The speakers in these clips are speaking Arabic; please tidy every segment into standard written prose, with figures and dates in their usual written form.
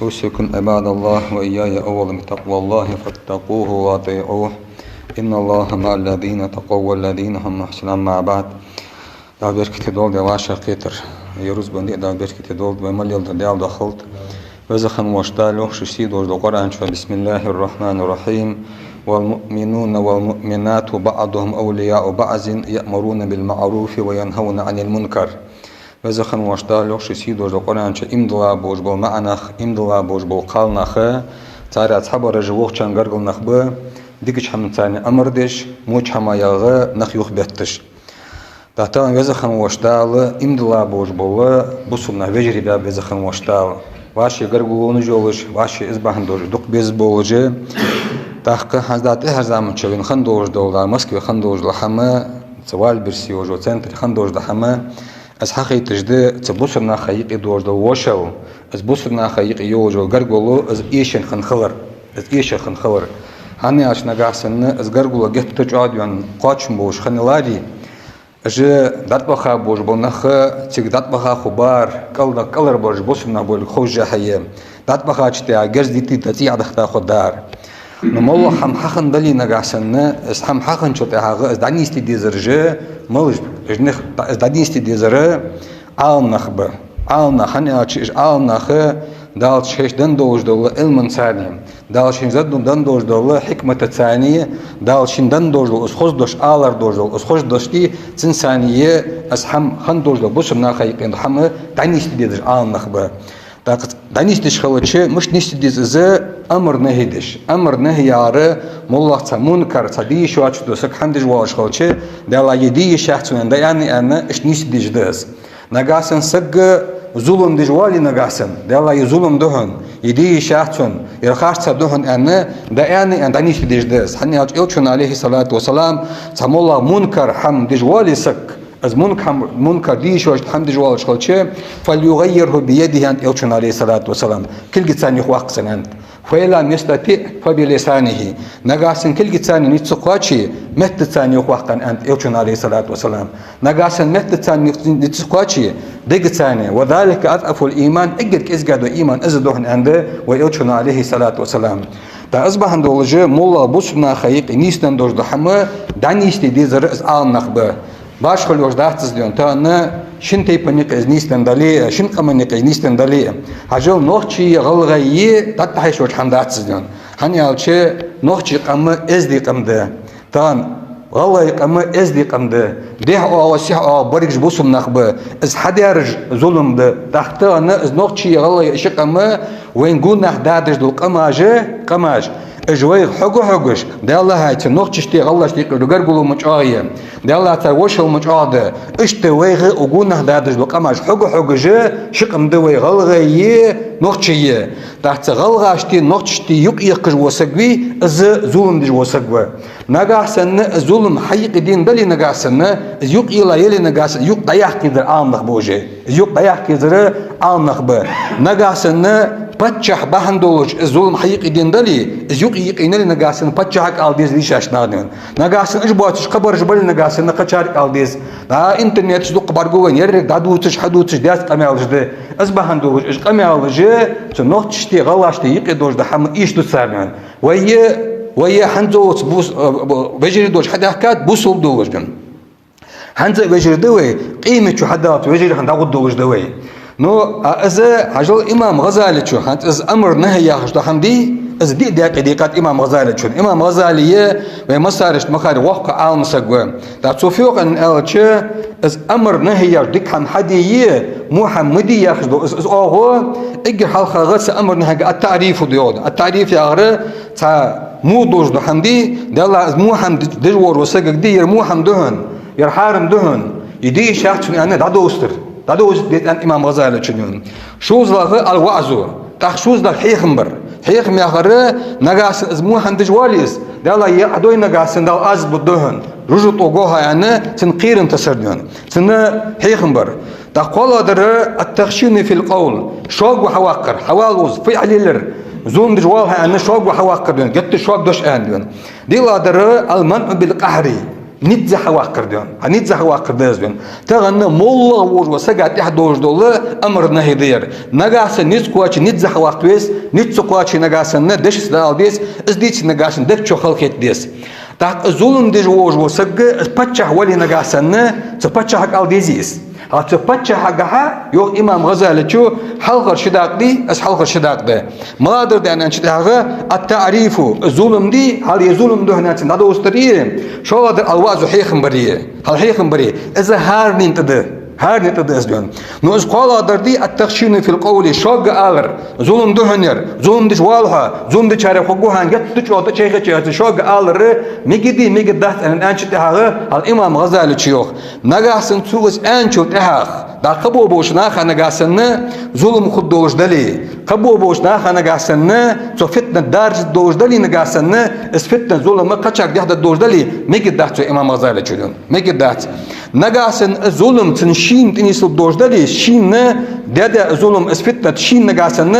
أوصيكم عباد الله وإياي أولا بتقوى الله فاتقوه وأطيعوه إن الله مع الذين تقوا والذين هم محسنون مع بعض. دا بركة دول دواشا قيتر يروز بندق دا بركة دول ومليل دا ديال دخلت وزخن واشتالو شسيد وجد القرآن بسم الله الرحمن الرحيم والمؤمنون والمؤمنات بعضهم أولياء بعض يأمرون بالمعروف وينهون عن المنكر وزخن واشتالو شسيد وجد القرآن إمدلا بوش بو معنخ إمدلا بوش بو قالنخ تاري أصحاب رجوخ چان غرغل نخبه ديكش حمن تاني أمردش موش حما يغا نخ يخبتش داتان وزخن واشتال إمدلا بوش بو بصلنا وجري باب وزخن واشتال واشي غرغلون جولش واشي إزباهن دوش دوق بيز بولجي تحقق حزدات هر زمان چوين خن دوش دولا مسكي خن دوش لحما سوال برسي وجو سنتر خن دوش لحما از حقي تجد تبصرنا خيق دوش دو وشو از بصرنا خيق يوجو غرغلو از ايشن خنخلر از ايشن خنخلر هاني اش نغاسن از غرغلو گت تجاديون قاچم بوش خنلادي اجه دات بخا بوش بنخ تيك دات بخا خبار قلدا قلر بوش بوسنا بول خوجه هي دات بخا چتي اگز ديتي تي عدختا خدار نمو حم حخن دلي نغاسن اس حم حخن چته هغه از دانيستي ديزرجه ملج اجنخ از دانيستي ديزره عام نخبه عام نخني اچ عام نخ دال شش دن دوج دول علم ثاني دال شين زد دن دوج دول حكمه ثانيه دال شين دن دوج اس خوش دوش آلر دوج دول اس خوش دوشتي تن ثانيه اس حم خن دوج دول بوسنا خيقين حم دانيستي ديزر عام نخبه دانيستي شخوچه مش نيستي ديز امر نهيدش امر نهي اره مولا منكر تدي شو اچ دوسك حمدج واش خوچه دلا يدي شخصن دا يعني انا اش نيستي ديجدس نغاسن سگ ظلم دجوالي نغاسن دلا يظلم دهن يدي شخصن يرخص دهن انا دا يعني ان دانيستي ديجدس حني اچ الچون عليه الصلاه والسلام تمولا منكر حم دجوالي سك از منكر دي شو حمد جوال شخلچه فليغيره بيده انت الچون عليه الصلاه والسلام كل ثاني وقسن انت فإلا يستطيع فبلسانه نغاسن كل ثاني نتسقاچي مت ثاني وقتن انت الچون عليه الصلاه والسلام نغاسن مت ثاني نتسقاچي دغ ثاني وذلك اضعف الايمان اجد ازغدو ايمان ازدوهن عند والچون عليه الصلاه والسلام دا اصبحن دولجه مولا بوسنا خيق نيستن دوج دحمه دانيستي ديزر از آن نخبه باش خل وجداتز ديون تا شن تيبنيق از نيستن دالي شن قمنيق از نيستن دالي هاجل نوخشي غلغي تاتحش وج حمداتز ديون هاني الچه نوخشي قم از دي قمده تان غلغي قم از دي قمده ده او سيح او بريج بوسم نخبه از حديرج ظلم ده تحت انا از نوخشي غلغي شقم وين گونح دادج دو قماج اجوي حقوش ده الله هاي نوخشتي غلشتي رغرغلو مچايه ده الله تا وشل مچاده اشته ويغ وگونه دادج لو قماش حقوجه شقم دوي غلغي نوخشيه تحت غلغاشتي نوخشتي يق يقج وسغوي از ظلم دج وسغوا نغاسن ظلم حقيقي دين دلي نغاسن يق يلا يلي نغاس يق دايق كدر عامخ بوجه يق دايق كدر عامخ ب نغاسن پچح بهندوج ظلم حقيقي دين دلي يق يقينل نغاسن پچحك الديز ليش اشنادن نغاسن اجبوتش خبر جبل نغاسن قچار الديز دا انترنت دق برغوين يرك دادوتش حدوتش داس قمالجده از بهندوج اج قمالجه نوخشتي غلاشتي يقدوج ده حم ايش تسارن وهي حنزوت بوس بجري دوج حدا حكات بوسول دوجن حنز بجري دوي قيمه شو حدات بجري حندا دوج دوي نو از حجل امام غزالي شو حنت از امر نهي ياخذ حمدي از دي دقيقات امام غزالي شو امام غزالي ومسارش مخار وقع عالم سغو دا توفيق ان الچ از امر نهي ياخذ دك حم حدي محمدي ياخذ از اوغو اجر حلقه غس امر نهي التعريف ديود التعريف يا تا مو دوج حمدي دلا از محمد دجور وسغ دي محمد دهن يرحارم دهن يدي شخص انا دادوستر دادوز ديت ان امام غزالي چنون شوزلغه الوعزو تخشوز ده حيخمبر حيخم ياخره نغاس از محمد جواليس دلا يعدوي نغاسن دال از بدهن رجوت اوغوها يعني تنقيرن تسردون تن حيخمبر تقول در التخشين في القول شوق وحواقر حوالوز في عليلر زون جوالها يعني شوق وحواقر قت شوق دوش ان دي لا در المنع بالقهر نتزح واقر ديون نتزح واقر ديون تغنى مولا ووج وسقات احد دوج دوله امر نهي دير نغاسن نتسكواچ نتزح واقويس نتسكواچ نغاسن دشس دالديس ازديت نغاسن دكچو خلقت ديس تاك زولم ديج ووج وسق بچح ولي نغاسن تپچح الديزيس هاتپچح حقها يو امام غزالي چو حلقر شداق دي اس حلقر شداق ده مادر دانن شداغه التعريف الظلم دي هل يظلم ده هنا ندو استريه شو هذا الواز حيخم بريه هل حيخم بريه اذا هار ننتده هار ننتده اسدون نو اس قال دردي التخشين في القول شوق اغر ظلم ده هنر ظلم دي والها ظلم دي چاره خوغوهان گت چو ده چيخه چيخه شوق اغر ميگدي ميگدات ان انچ تهاغه الامام غزالي چيوخ نغاسن سوغس انچو تهاغ دا قبو بوشنا خنغاسن ظلم خود دوش دلي قبو بوشنا خنغاسن تو فتنه دارج دوش دلي نغاسن اس فتنه ظلم قچاك دهد دوش دلي ميگدات امام غزالي چولون ميگدات نغاسن ظلم تنشين تنيسل دوش دلي شين دده ظلم اس فتنه شين نغاسن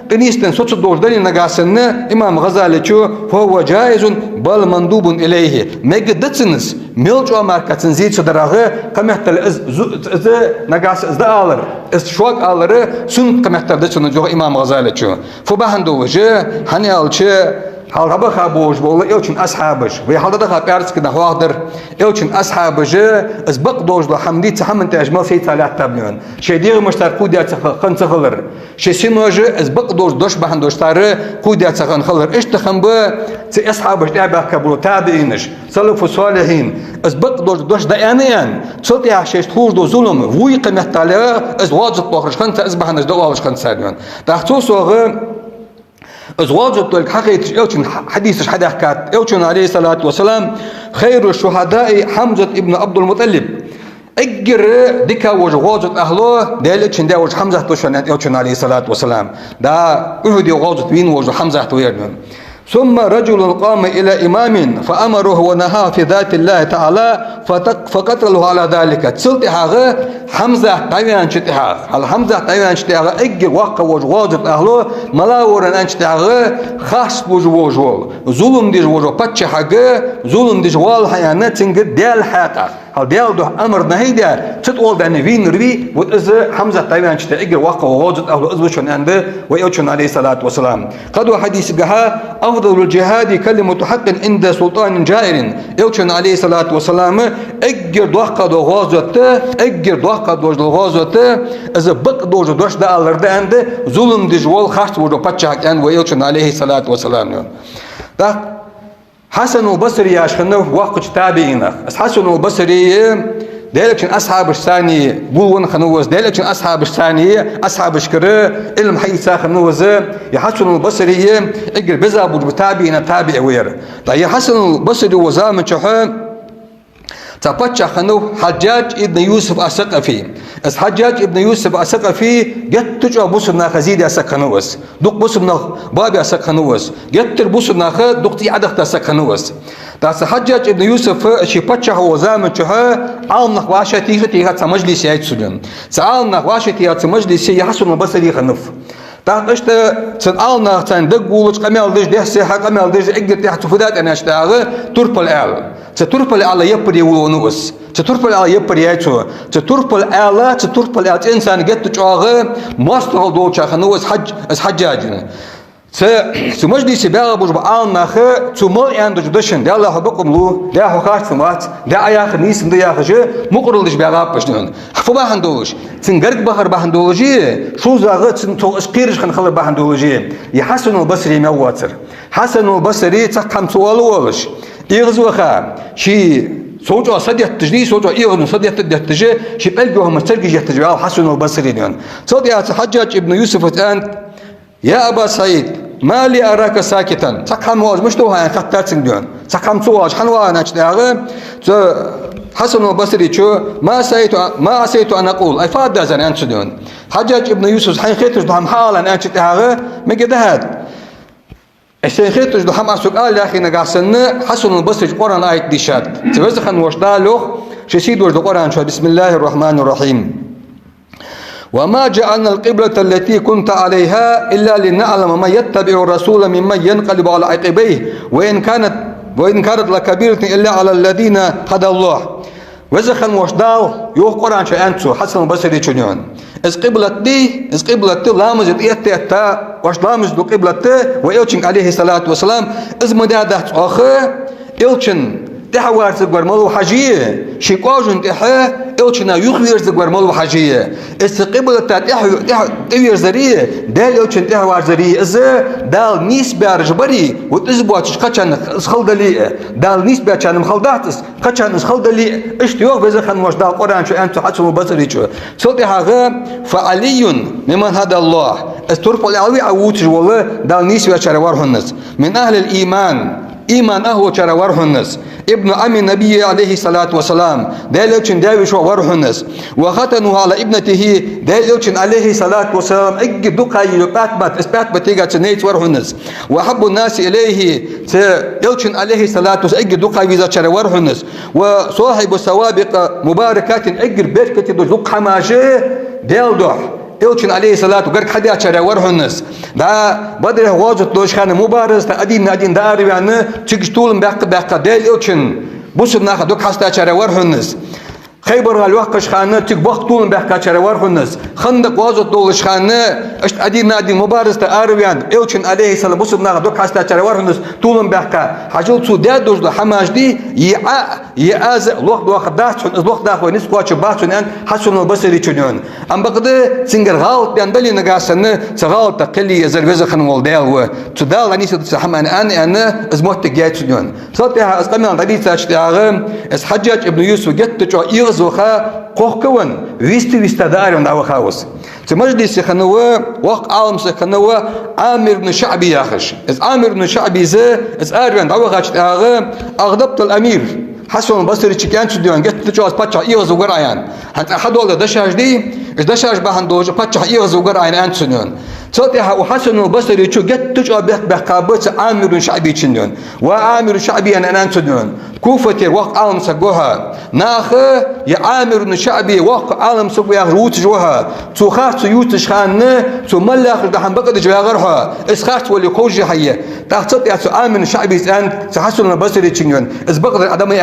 تنيستن سوتش دوش دلي نغاسن امام غزالي چو هو جائز بل مندوب اليه ميگدتسنس ميلچو ماركاتن زيت شدراغه قمحتل از نغاس از دالر از شوق alır sun kamehterde çınıcı İmam Gazali çu fubahando vje hani alçı halaba khaboş bolu elçin ashabış ve halda da kapars ki dahvadır elçin ashabıjı az baqdojlu hamdi tahammın tajmal sey talat tablyon şeydir müştar kudiyat qançılır şeysinoje az baqdoj doş bahandoştarı kudiyat qançılır iştixam bu ashabıj tabi'a kabul tabi'iniş salafu salihin az baqdoj doş dayanayan çıltya şeyş hurdo zulüm vuy qamehtala az wajib toxrish qanta az bahandoş da wajib qançalyon taxtu soğu أزواجه الحقيقة أوشن حديث حدا حكات أوشن عليه الصلاة والسلام خير الشهداء حمزة ابن عبد المطلب أجر دكا وجواجة أهله دليل شن دا وج حمزة توشن أوشن عليه الصلاة والسلام دا أهدي وجواجة بين وج حمزة تويرن ثم رجل قام إلى إمام فأمره ونهى في ذات الله تعالى فقتله على ذلك تسلت هذا حمزة تايوان شتها هل حمزة تايوان شتها أجر وقع وجواجة أهله ملاورن أنشتها خاص وجوجول ظلم دي وجو بتش حاجة ظلم دي جوال حيانات تنجد ديال حياته هل ديال ده أمر نهيدا تتقول ده نفين روي وإذ حمزة تايوان شتها أجر وقع وجواجة أهله إذ عنده ويوشن عليه الصلاة والسلام قدوا حديث جها أفضل الجهاد كلمة حق عند سلطان جائر يوشن عليه الصلاة والسلام أجر دوقة دوغازته أجر دوقة دوغازته إذا بق دوش ده ألرده عنده ظلم دجوال خاص وجو بتشاك عند ويوشن عليه الصلاة والسلام ده حسن البصري عشانه وقت تابعينه حسن البصري دلكن أصحاب الثاني بولون خنوز دلكن أصحاب الثاني أصحاب الشكر علم حيث خنوز يحسن البصري اجر بزا بتابعين تابع وير طيب حسن البصري وزامن شحن تبتش خنو حجاج ابن يوسف الثقفي اس حجاج ابن يوسف الثقفي جت تجا بوسنا خزيد اسكنوس دوق بوسنا بابي اسكنوس جت بوسنا خ دوقتي عدخ اسكنوس تاس حجاج ابن يوسف شي بتش هو زامن شها عالنا واشتي هات مجلس يتسلم سالنا واشتي هات مجلس يحسن البصري خنف تاقشت سنالنا تندقولش قمال دج دهسه قمال دج اجر تحت فدات انا اشتاغ تربل ال تربل على يبري ونوس تربل على يبري يتو تربل على تربل على انسان جت تشاغ ماستر دوچ خنوس حجاج مجلس بقى بوج بعالنا خ تمل عند جدشن ده الله بقم له ده خاص سمات ده اياخ نيس ده ياخ مقرلش بقى بشنون فبا هندوش تنقرق بحر بهندولوجي شو زاغت تو اسقيرش خنخلر بهندولوجي يحسن البصري مواتر حسن البصري تقم سوال ولش يغزوخا شي سوجو صديت تجدي سوجو ايغن صديت تجي شي بلجوهم مسترجي تجي حسن البصري دون صديت حجاج ابن يوسف انت يا أبا سعيد ما لي أراك ساكتا تقام واج مش توها خطاتين دون تقام تواج حنوا أنا أشتاغ حسن البصري شو ما أسيت أن أقول أفاد ذا أنت دون حجاج ابن يوسف حين خيتش دهم حالا أنت أشتاغ مجدهاد الشيخ خيتش دهم أسؤال يا أخي نقاسن حسن البصري قرآن آية ديشات تبزخن وشدالوخ شسيد وجد قرآن شو بسم الله الرحمن الرحيم وما جعلنا القبلة التي كنت عليها إلا لنعلم من يتبع الرسول ممن ينقلب على عقبيه وإن كانت لكبيرة إلا على الذين هدى الله وزخن وشدال يوه قرآن شأنتو حسن البصري شنون إز قبلتي لامزت إيتا وش لامز دو قبلتي وإلشن عليه الصلاة والسلام إز مدادات أخي إلشن تحوار زغور ملو حاجيه شيقوجن تحه إلشنا يخوير زغور ملو حاجيه استقبل تحوير زريه دال إلشن تحوار زريه إز دال نيس بارجبري وتزبواتش قچان خلدلي دال نيس بارچانم خلداتس قچان خلدلي اشتيوخ بزخن مش دال قرآن شو أنتو حسن البصري شو صوتي هذا فعلي ممن هدى الله استرف العلوي عوتش والله دال نيس بارچار هنس من أهل الإيمان إيمان أهو شر ورهنس ابن عم النبي عليه الصلاة والسلام دايلوشن داويش ورهنس وختنه على ابنته دايلوشن عليه الصلاة والسلام اجب دقاي يقاتبت اسبات بتيجا تنيت ورهنس وحب الناس إليه يلشن عليه الصلاة والسلام اجب دقاي ويزا شر ورهنس وصاحب السوابق مباركات اجب بيركة دق حماجه ديلدوح إلشن عليه الصلاة وقرق حدا شرع ورهنس دا بدره واجد دوش خانه مبارز تا أدين داري يعني تشكشتولن بقى ديل إلشن بوسب ناخد دوك حستا شرع ورهنس خيبر الوقش خانه تك وقتولن بقى شرع ورهنس خندق واجد دوش خانه اشت أدين مبارز تا أرويان إلشن عليه الصلاة بوسب ناخد دوك حستا شرع ورهنس طولن بقى حاجل تو داد دوش ده حماش دي يأز الوقت واخد داشون الوقت داخل نس قاتش باشون أن حسن البصري شنون أم بقدر سنجر غلط بيان بلي نجاسنا سغلط تقلي يزربز خن والدال وتدال أنيس تسحم أنا أزمت جات شنون صوتها أسقمن دليل تاشتاعم اس حجاج ابن يوسف جت تجا يغزوخا قوكون ويست دارون دعوة خاوس تمجلس خنوة وق عالم سخنوة عامر بن شعبي ياخش اس عامر بن شعبي اس أريان دعوة خاطر أغضبت الأمير حسن البصري كان شديان جت تجاوز باتشا إيغز وقرأيان حتى أحد ولا دشاش دي دشاش بهندوج باتشا إيغز وقرأيان أنتسنون صوتها وحسن البصري شو جت تجاوز بقابة عامر شعبي شنون وعامر شعبي أنا أنتسنون كوفة وقت عالم سجوها ناخ يا عامر شعبي وقت عالم سجوها روت جوها تخاف سيوتش خان تملخ دحن بقدر جاغرها اسخات واللي خوجي حيه تحت يا عامر شعبي أنت حسن البصري شنون إز بقدر أدمي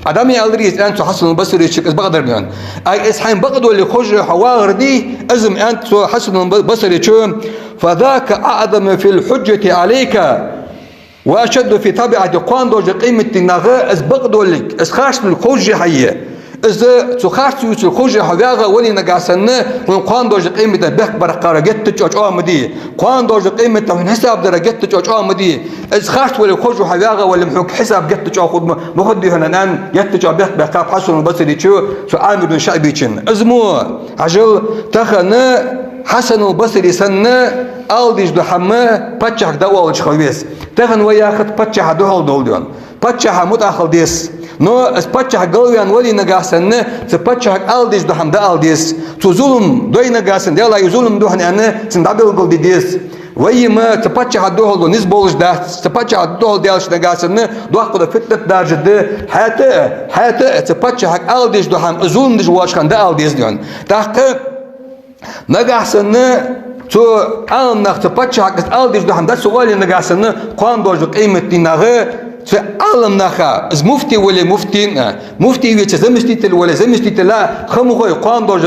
عدمي الريس أنت حسن البصري شك بقدر بيان أي إسحين بقدر اللي خرج حوار دي أزم أنت حسن البصري شو فذاك أعظم في الحجة عليك وأشد في طبيعة قاندو قيمة النغاء إز بقدر لك إز خاش من الخرج حية إذا تخاش الخرج حواغا ولي نجاسنا من قاندو قيمة بخ برقارة جت تجوج مدي قاندو قيمة من حساب درجات تجوج مدي إذا خاش ولا خرج حواغا ولا محوك حساب جت تجوج خد مخدي هنا نان جت تجوج بخ حسن البصري شو عامر بن شعبي شن أزمو عجل تخنا حسن البصري سنة ألديش دحمة بتشح دواء خويس تخن وياخد بتشح دهول دولدون بتشح متأخر ديس نو اس بتشح قلويان ولي نجاسن تبتشح ألديش دحم ده ألديس تزولم دوي نجاسن ده لا يزولم دوحن أنا تندبل قل ديس ويما تبتشح دهول دو نسبولش ده تبتشح دهول ديالش نجاسن دوح قد فتنة درجة ده حتى تبتشح ألديش دحم زولم دش واشخن ده ألديس ديون تحقق نجاسن تو عالم نخت بتشح ألديش دحم ده سؤال نجاسن قان دوج قيمة دينه في عالم نخا از مفتي ويتش زمستي ولا زمستي لا خمو قان دوج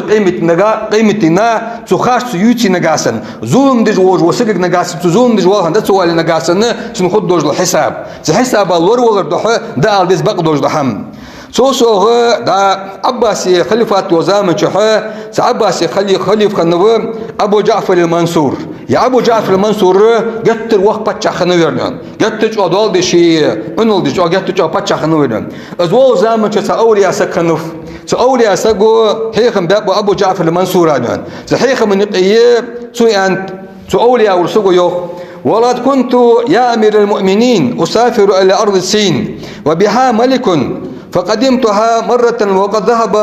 قيمة تخاش يوتي نجاسن ظلم دج وج وسرق نجاسن ظلم دج وهن ده سؤال نجاسن شنو خد دوج الحساب حساب اللور ولا ده ألديس بق دوج دحم سوسو دا عباسي خليفة وزامن شحا عباسي خليف خنوه أبو جعفر المنصور يا أبو جعفر المنصور جتر وقت بتشا خنويرن جتر أدوال دشي أنول دش جتر بتشا خنويرن أزوال زامن شا أولياء سكنوف أولياء سجو هيخم باب أبو جعفر المنصور عنوان هيخم من قيه سوي أنت أولياء ورسجو يوخ ولقد كنت يا أمير المؤمنين أسافر إلى أرض الصين وبها ملك فقدمتها مرة وقد ذهب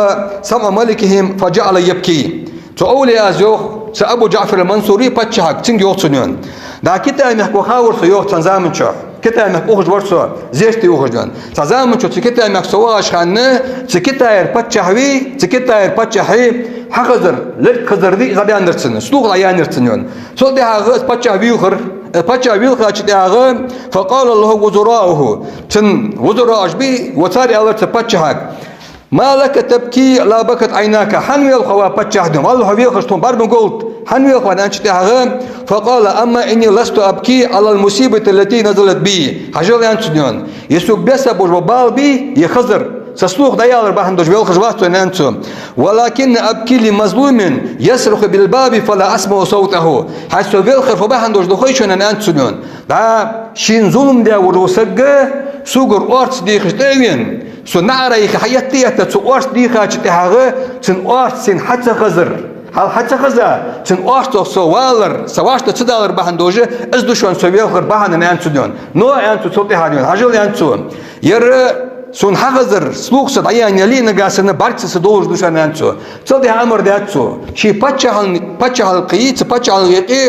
سمع ملكهم فجعل يبكي تقولي أزوخ سأبو جعفر المنصوري بتشحك تنجي سنون دا كتا يمحكو خاور سيوخ تنزامن شو كتا يمحك أخج ورسو زيشتي أخجان تنزامن شو تكتا يمحك سواش خانه تكتا يربتشحوي تكتا يربتشحي حقزر لك خزر دي غبيان نرسن سلوغ العيان نرسنون سو دي هاغس بتشحوي وخر باتشا ويلخاش تاعه فقال الله وزراؤه تن وزراء أجبي وتاري الله تباتشا ما لك تبكي لا بكت عيناك حنويل خوا باتشاهدهم والله ويلخشتهم باربن قلت حنويل خوا أنشتاها فقال أما إني لست أبكي على المصيبة التي نزلت بي حجل أنشتنون يسوق بس أبوش وبال بي يخزر سسلوخ ديالر بحندوش ويلخش واتو نانتو ولكن أبكي لمظلوم يصرخ بالباب فلا أسمع صوته حيث ويلخر فبحندوش دخيشون أنتونون دا شين ظلم دا وروسق سوغر أورتس ديخش داوين سو نعريك حياتي تسو أورتس ديخاش تهاغ تن أورتس سن حتى خزر هل حتى خزا تن أورتس سو والر سواش تدالر بحندوش ازدوشون سو ويلخر بحن أنتونون نو أنتو صوتي هاديون حجل أنتو ير سون حغزر سلوك صدعيان يلي نقاسنا بارتس سدولش دوشان أنتو صدي عمر داتو شي باتشهال قيت باتشهال يقي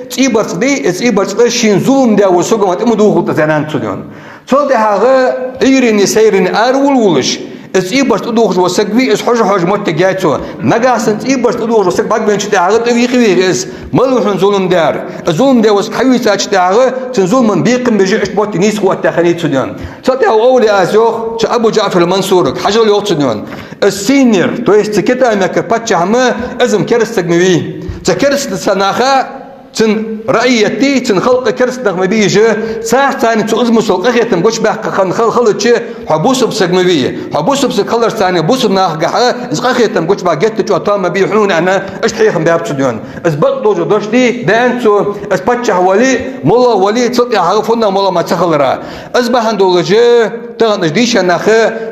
تيبرت دي تيبرت شين زوم دا وسوغمات امدوغ تزانانتو ديون صدي هاغا ايرين سيرين ارول ولش تيبرت دوغ وسقوي حج موت جايتو نقاسن تيبرت دوغ وسق باك بنش تاعغ تويخي اس ملوحن ظلم دار الظلم دا وس حيوي تاج تاعغ تنظلم من بيقم بيجيش بوت نيس قوت تاخنيتو ديون صدي اولي ازوخ أبو جعفر المنصورك حجر يوصلون السينير تو есть كده انك باتشهم ازم كرست تجمعي تكرست سناخا تن رأيتي تن خلق كرست نغمة بيجي ساعة ثانية تؤزم سوق أخيتم قش بحق خلط شيء حبوس بسجمبية حبوس بسكلر ثانية بوس بناخ جحا إز أخيتم قش بحق جت جو طام بيه حنون أنا إيش حيخم بيابتدون إز بطلوا جدوش دي ده أنتو إز باتشه ولي مولا ولي تصدق عرفونا مولا ما تخلره إز بهندو لجي تغنش ديش ناخ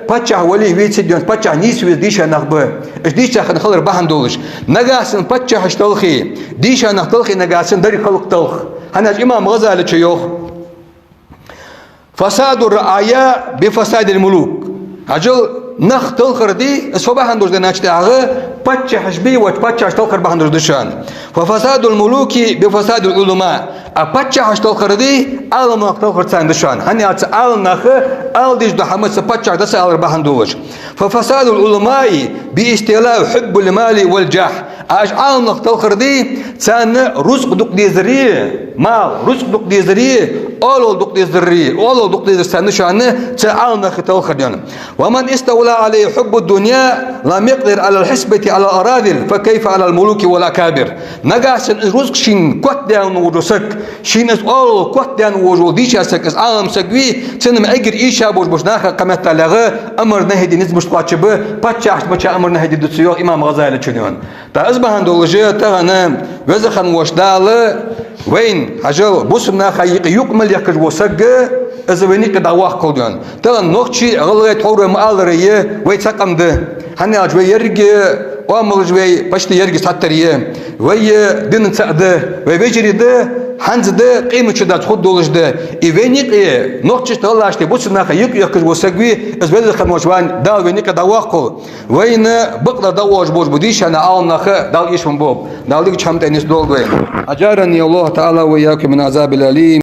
باتشه ولي ويتسدون باتشه نيس ويديش ناخ به إيش ديش ناخ نخلر بهندولش نجاسن باتشه هشتلخي ديش ناخ تلخي نجاس دري خلق تلخ هنا إمام غزالي شيوخ فساد الرعايا بفساد الملوك أجل نخ تلخر دي الصباح هندوش دناش تاعه باتش حشبي وباتش هشتلخر بهندوش دشان ففساد الملوك بفساد العلماء باتش هشتلخر دي علم تلخر تان دشان هني علم نخ al diş da hamı sapatçak da sağlar bahanduluş ففساد العلماء باستيلاء حب المال والجاه اش عالم تلخر دي تان رزق دق ديزري مال رزق دق ديزري اول دق ديزري اول دق ديزر سن شانه تعالم تلخر دي ومن استولى عليه حب الدنيا لم يقدر على الحسبة على الأراذل فكيف على الملوك والأكابر نجاس الرزق شين قط دان وجسك شين اول قط دان وجوديش اسك عالم سقوي سنم اجر ايشا بوش ناخ قمت لغه امر نهدي نسبش قاچبه بچاش بچا امر نهدي دسيو امام غزالي چنيون تا ازبهن دولجه تانا وزخن وشدال وين حجو بوسنا خيق يقمل يكج وسق ازويني قداوخ قودون تا نوخشي غلغه تور مالريه وي تقمد هني اجوي يرجي وامل جوي باشتي يرجي ساتريه وي دين تسعده وي بيجريده حنزده قيمة شدة تخد دولجده إيوينيق نوخشش تغلاشتي بوسنا خيق يكج وسقوي ازويني خموشوان داو وينيق داوخو وين بقدر داوش بوش بديش انا عالم نخ داو يشمن بوب داو ليك شمت انس دول أجارني الله تعالى وإياكم من عذاب الأليم.